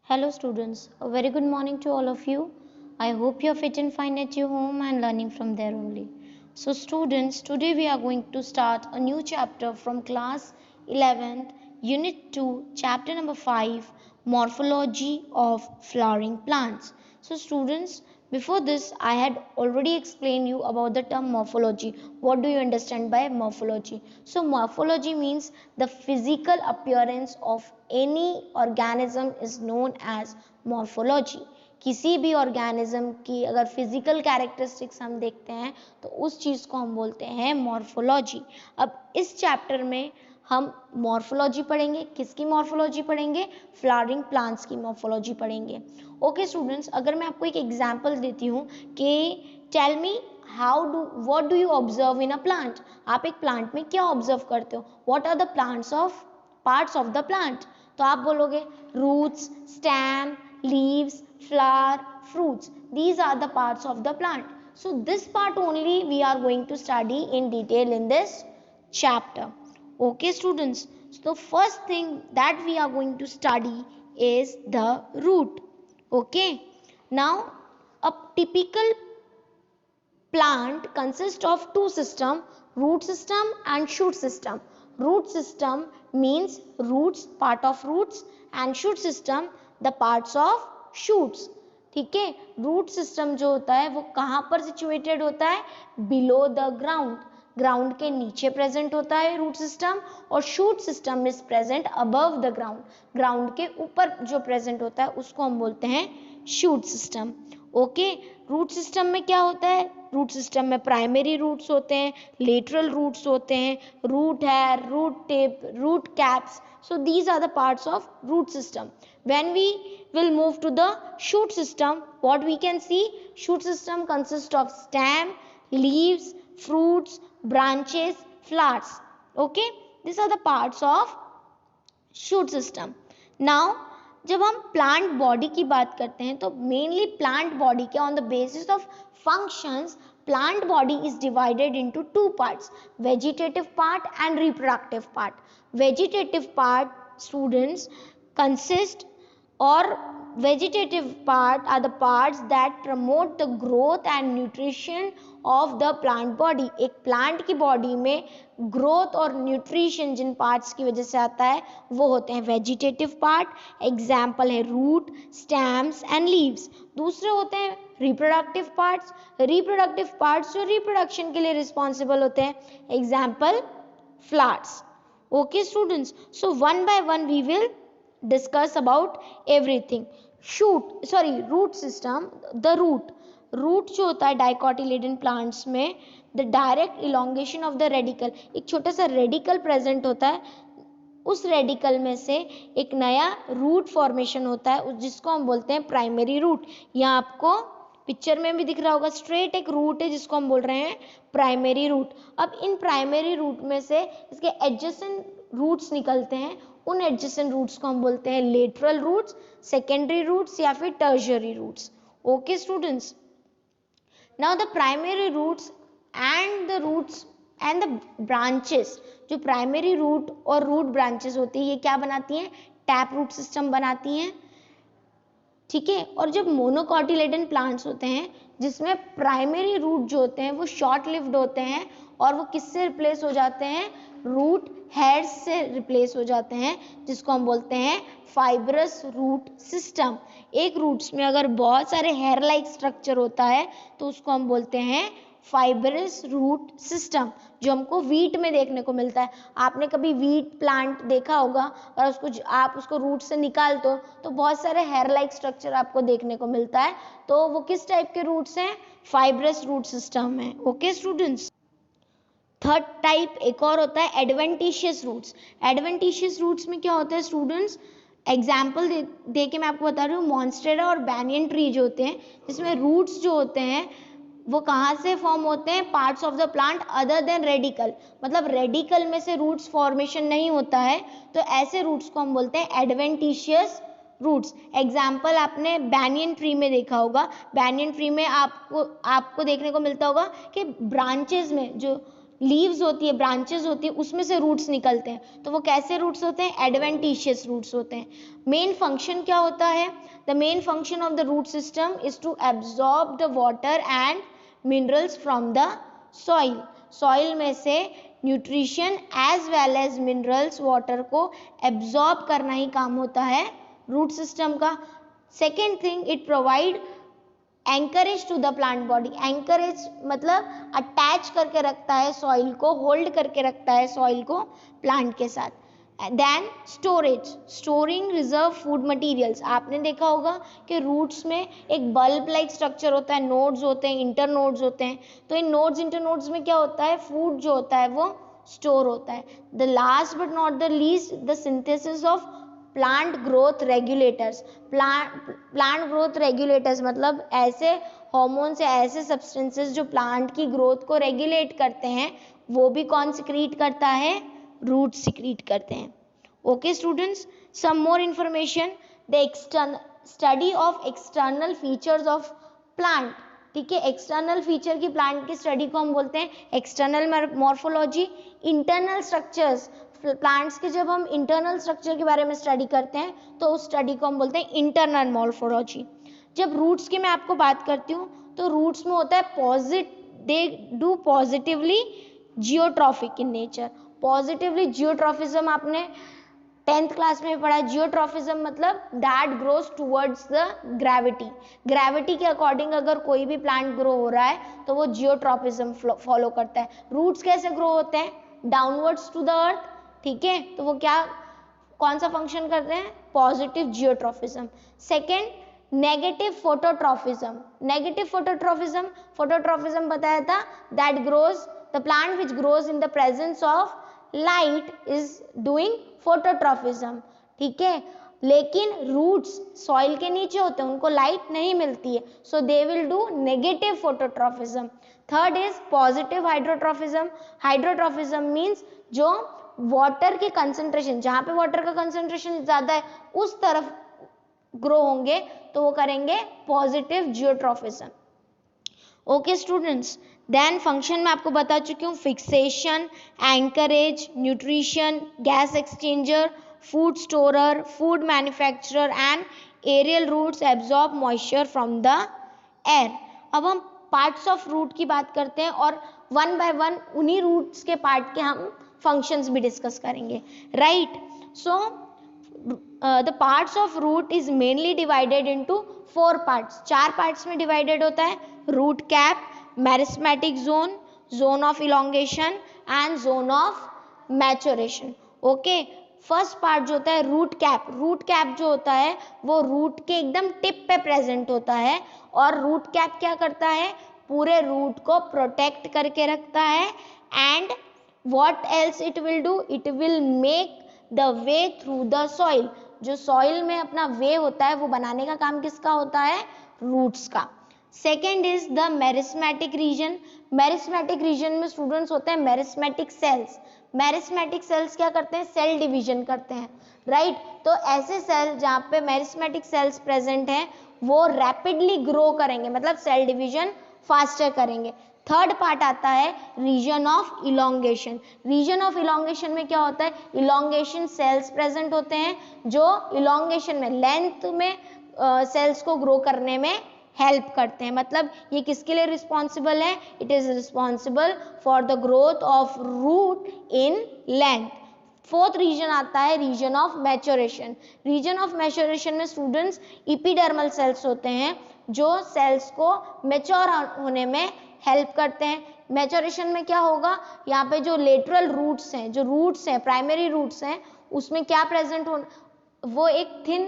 Hello students, a very good morning to all of you. I hope you are fit and fine at your home and learning from there only. So students, today we are going to start a new chapter from class 11th, unit 2, chapter number 5, morphology of flowering plants. So students, before this I had already explained you about the term morphology. What do you understand by morphology? So morphology means the physical appearance of any organism is known as morphology. किसी भी organism की अगर physical characteristics हम देखते हैं तो उस चीज को हम बोलते हैं मॉर्फोलॉजी. अब इस चैप्टर में हम मॉर्फोलॉजी पढ़ेंगे. किसकी मॉर्फोलॉजी पढ़ेंगे? फ्लावरिंग प्लांट्स की मॉर्फोलॉजी पढ़ेंगे. ओके स्टूडेंट्स, अगर मैं आपको एक एग्जांपल देती हूँ कि tell me what do you observe in a plant. आप एक प्लांट में क्या ऑब्जर्व करते हो? What are the parts of the plant? तो आप बोलोगे roots, stem, leaves, flower, fruits. These are the parts of the plant. So this part only we are going to study in detail in this chapter. Okay students, so the first thing that we are going to study is the root. Okay, now a typical plant consists of two systems, root system and shoot system. Root system means roots, part of roots, and shoot system the parts of shoots. ठीक है, root system जो होता है वो कहाँ पर situated होता है? Below the ground. ग्राउंड के नीचे प्रेजेंट होता है रूट सिस्टम और shoot system is present above the ground. Ground के ऊपर जो प्रेजेंट होता है उसको हम बोलते हैं shoot system. Okay, root system में क्या होता है? रूट सिस्टम में प्राइमरी रूट्स होते हैं, लेटरल रूट्स होते हैं, root hair, root tip, root caps. So these are the parts of root system. When we will move to the shoot system, what we can see? Shoot system consists of stem, leaves, fruits, branches, flowers. Okay, these are the parts of shoot system. Now जब हम plant body की बात करते हैं तो mainly plant body के on the basis of functions, plant body is divided into two parts, vegetative part and reproductive part. Vegetative part, students, consist or vegetative part are the parts that promote the growth and nutrition of the plant body. एक plant की body में growth और nutrition जिन parts की वजह से आता है वो होते हैं वेजिटेटिव पार्ट. एग्जाम्पल है रूट, स्टेम्स एंड लीव्स. दूसरे होते हैं रिप्रोडक्टिव पार्ट्स. रिप्रोडक्टिव पार्ट्स जो रिप्रोडक्शन के लिए रिस्पॉन्सिबल होते हैं. Example flowers. Okay students, so one by one we will discuss about everything. Root system. The root जो होता है डाइकोटिलेडन प्लांट्स में, the direct elongation of the radical. एक छोटा सा रेडिकल प्रेजेंट होता है, उस रेडिकल में से एक नया रूट फॉर्मेशन होता है जिसको हम बोलते हैं प्राइमरी रूट. यहाँ आपको पिक्चर में भी दिख रहा होगा, स्ट्रेट एक रूट है जिसको हम बोल रहे हैं प्राइमरी रूट. अब इन प्राइमरी रूट में से इसके एडजेसेंट रूट्स निकलते हैं. उन एडजेसेंट रूट्स को हम बोलते हैं लेटरल रूट्स, सेकेंडरी रूट्स या फिर tertiary roots. Okay students, now the primary roots and the branches. जो प्राइमरी रूट और रूट ब्रांचेस होती है ये क्या बनाती हैं? टैप रूट सिस्टम बनाती हैं. ठीक है, और जब मोनोकॉटिलेडन प्लांट्स होते हैं जिसमें प्राइमरी रूट जो होते हैं वो शॉर्ट लिव्ड होते हैं और वो किससे रिप्लेस हो जाते हैं? रूट हेयर्स से रिप्लेस हो जाते हैं, जिसको हम बोलते हैं फाइब्रस रूट सिस्टम. एक रूट्स में अगर बहुत सारे हेयर लाइक स्ट्रक्चर होता है तो उसको हम बोलते हैं फाइब्रस रूट सिस्टम, जो हमको वीट में देखने को मिलता है. आपने कभी वीट प्लांट देखा होगा और आप उसको रूट से निकाल दो तो बहुत सारे हेयर लाइक स्ट्रक्चर आपको देखने को मिलता है. तो वो किस टाइप के रूट्स हैं? फाइब्रस रूट सिस्टम है. ओके स्टूडेंट्स, थर्ड टाइप एक और होता है एडवेंटिशियस रूट्स. एडवेंटिशियस रूट्स में क्या होता है स्टूडेंट्स? एग्जाम्पल दे के मैं आपको बता रही हूँ. मॉन्स्टेरा और बैनियन ट्री जो होते हैं जिसमें रूट्स जो होते हैं वो कहाँ से फॉर्म होते हैं? Parts of the plant other than radical. मतलब रेडिकल में से रूट्स फॉर्मेशन नहीं होता है तो ऐसे रूट्स को हम बोलते हैं एडवेंटिशियस रूट्स. एग्जाम्पल आपने बैनियन ट्री में देखा होगा. बैनियन ट्री में आपको देखने को मिलता होगा कि ब्रांचेस में जो लीव्स होती है, ब्रांचेस होती है, उसमें से रूट्स निकलते हैं। तो वो कैसे रूट्स होते हैं? एडवेंटिशियस रूट्स होते हैं। मेन फंक्शन क्या होता है? The main function of the root system is to absorb the water and minerals from the soil. Soil में से nutrition as well as minerals, water को एब्जॉर्ब करना ही काम होता है रूट सिस्टम का। Second thing, it provide anchorage to the plant body. Anchorage मतलब अटैच करके रखता है सॉइल को, होल्ड करके रखता है सॉइल को प्लांट के साथ। Then storage, storing reserve food materials. आपने देखा होगा कि रूट्स में एक बल्ब लाइक स्ट्रक्चर होता है, नोड्स होते हैं, इंटर नोड्स होते हैं। तो इन नोड्स इंटर नोड्स में क्या होता है? फूड जो होता है वो स्टोर होता है। The last but not the least, the synthesis of plant growth regulators. Plant growth regulators मतलब ऐसे हार्मोन्स या ऐसे सब्सटेंसेस जो प्लांट की ग्रोथ को रेगुलेट करते हैं, वो भी कौन सिक्रीट करता है? रूट सिक्रीट करते हैं। Okay students, some more information, the study of external features of plant. ठीक है, एक्सटर्नल फीचर की प्लांट की स्टडी को हम बोलते हैं external morphology. Internal structures, plants के जब हम इंटरनल स्ट्रक्चर के बारे में स्टडी करते हैं तो उस स्टडी को हम बोलते हैं इंटरनल मॉर्फोलॉजी। जब रूट्स की मैं आपको बात करती हूँ तो रूट्स में होता है they do positively geotropic in nature. Positively geotropism आपने 10th क्लास में पढ़ा है। जियोट्रॉफिज्म मतलब that grows towards the gravity. Gravity के अकॉर्डिंग अगर कोई भी प्लांट ग्रो हो रहा है तो वो जियोट्रॉफिज्म फॉलो करता है। रूट्स कैसे ग्रो होते हैं? Downwards to the earth. ठीक है, तो वो क्या, कौन सा फंक्शन करते हैं? Positive geotropism. Second, negative phototropism. Negative phototropism, phototropism बताया था, that grows, the plant which grows in the presence of light is doing phototropism. ठीक है, लेकिन रूट्स सॉइल के नीचे होते हैं, उनको लाइट नहीं मिलती है, so they will do negative phototropism. Third is positive hydrotropism. Hydrotropism means जो वाटर के कंसंट्रेशन, जहां पे वाटर का कंसंट्रेशन ज्यादा है उस तरफ ग्रो होंगे तो वो करेंगे positive geotropism. Okay students, then function में आपको बता चुकी हूँ, fixation, anchorage, nutrition, gas exchanger, food storer, food manufacturer and aerial roots absorb moisture from the air. अब हम पार्ट्स ऑफ रूट की बात करते हैं और वन बाय वन उन्हीं रूट्स के पार्ट के हम फंक्शंस भी डिस्कस करेंगे, right. So the parts of root is mainly divided into 4 parts. 4 parts में डिवाइडेड होता है, root cap, meristematic zone, zone of elongation and zone of maturation. Okay, first part जो होता है रूट कैप। रूट कैप जो होता है वो रूट के एकदम टिप पे प्रेजेंट होता है और रूट कैप क्या करता है? पूरे रूट को प्रोटेक्ट करके रखता है। And what else it will do? It will make the way through the soil. जो सॉइल में अपना वे होता है वो बनाने का काम किसका होता है? रूट्स का। Second is the meristematic region. Meristematic region में स्टूडेंट्स होते हैं मेरिस्मेटिक सेल्स। मेरिस्मेटिक सेल्स क्या करते हैं? सेल डिवीजन करते हैं, राइट। तो ऐसे सेल जहाँ पे मेरिस्मेटिक सेल्स प्रेजेंट हैं वो रैपिडली ग्रो करेंगे, मतलब सेल डिवीजन फास्टर करेंगे। थर्ड पार्ट आता है region of elongation. Region of elongation में क्या होता है? इलोंगेशन सेल्स प्रेजेंट होते हैं जो इलोंगेशन में, लेंथ में सेल्स को ग्रो करने में हेल्प करते हैं। मतलब ये किसके लिए रिस्पॉन्सिबल है? It is responsible for the growth of root in length. Fourth region आता है region of maturation. Region of maturation में स्टूडेंट्स इपिडर्मल सेल्स होते हैं जो सेल्स को मैच्योर होने में हेल्प करते हैं। मैच्योरेशन में क्या होगा? यहाँ पे जो लेटरल रूट्स हैं, जो रूट्स हैं, प्राइमरी रूट्स हैं, उसमें क्या प्रेजेंट हो, वो एक थिन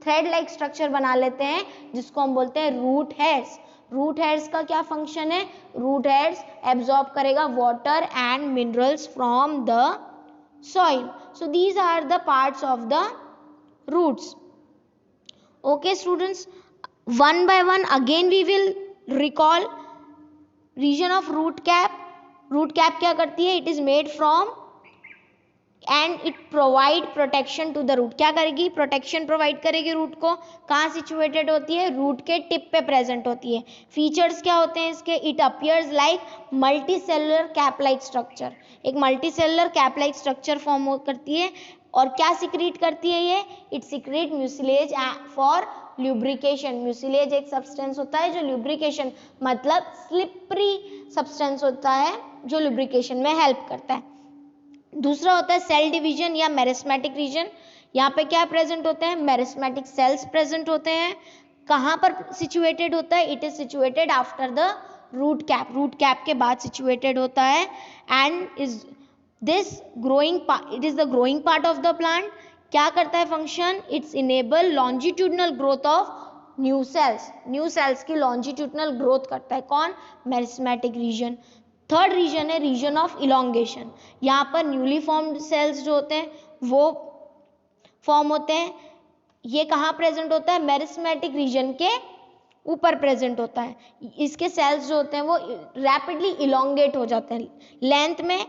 थ्रेड लाइक स्ट्रक्चर बना लेते हैं जिसको हम बोलते हैं रूट हेयर्स। रूट हेयर्स का क्या फंक्शन है? रूट हेयर्स एब्जॉर्ब करेगा water and minerals from the soil. So these are the parts of the roots. Okay students, one by one again we will recall region of root cap. Root cap क्या करती है? It is made from and it provide protection to the root. क्या करेगी? Protection provide करेगी root को। कहाँ situated होती है? रूट के टिप पे प्रेजेंट होती है। फीचर्स क्या होते हैं इसके? It appears like multi cellular cap like structure, एक multi cellular cap like structure form करती है। और क्या सिक्रीट करती है ये? It secrete mucilage for lubrication. Mucilage एक सब्सटेंस होता है जो ल्यूब्रिकेशन मतलब स्लिपरी सब्सटेंस होता है जो ल्यूब्रिकेशन में हेल्प करता है। दूसरा होता है सेल डिवीजन या मेरिस्मेटिक रीजन। यहाँ पे क्या प्रेजेंट होते हैं? मेरिस्मेटिक सेल्स प्रेजेंट होते हैं। कहाँ पर सिचुएटेड होता है? It is situated after the root cap, root cap के बाद सिचुएटेड होता है। And is this growing it is the growing part of the plant. क्या करता है function? It's enable longitudinal growth of new cells, new cells की longitudinal growth करता है कौन? Meristematic region. थर्ड रीजन है रीजन ऑफ इलोंगेशन। यहाँ पर न्यूली फॉर्म्ड सेल्स जो होते हैं वो फॉर्म होते हैं। ये कहाँ प्रेजेंट होता है? मेरिस्मेटिक रीजन के ऊपर प्रेजेंट होता है। इसके सेल्स जो होते हैं वो रैपिडली इलोंगेट हो जाते हैं, लेंथ में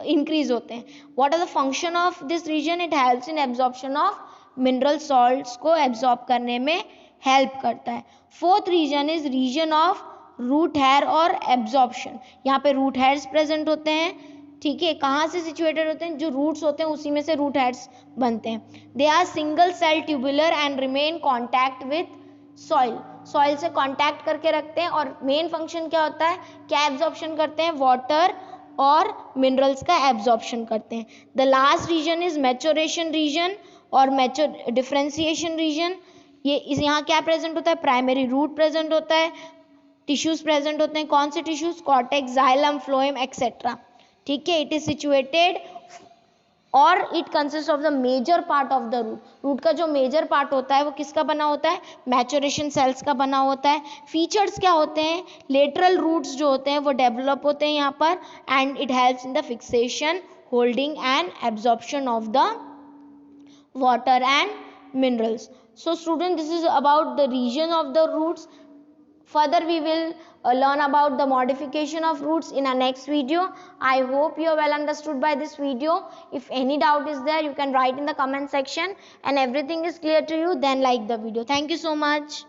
इंक्रीज होते हैं। What are the function of this region? It helps in absorption of mineral salts को एब्जॉर्ब करने में हेल्प करता है। Fourth region is region of root hair और एब्जॉर्प्शन। यहाँ पे रूट हेयर्स प्रेजेंट होते हैं, ठीक है। कहाँ से सिचुएटेड होते हैं? जो रूट्स होते हैं उसी में से रूट हेयर्स बनते हैं। They are single cell tubular and remain contact with soil, soil से कॉन्टैक्ट करके रखते हैं। और मेन फंक्शन क्या होता है? क्या एब्जॉर्प्शन करते हैं? वाटर और मिनरल्स का एब्जॉर्प्शन करते हैं। The last region is maturation region और डिफरेंशिएशन रीजन। ये यहाँ क्या प्रेजेंट होता है? प्राइमरी रूट प्रेजेंट होता है, टिश्यूज प्रेजेंट होते हैं। कौन से tissues? Cortex, xylem, phloem etcetera, ठीक है। इट इज सिचुएटेड और it consist of the major part of the root. Root का जो मेजर पार्ट होता है वो किसका बना होता है? मैच्योरेशन सेल्स का बना होता है। फीचर्स क्या होते हैं? लेटरल रूट्स जो होते हैं वो डेवलप होते हैं यहाँ पर, and it helps in the fixation, holding and absorption of the water and minerals. So student, this is about the region of the roots. Further we will learn about the modification of roots in our next video. I hope you are well understood by this video. If any doubt is there, you can write in the comment section, and everything is clear to you, then like the video. Thank you so much.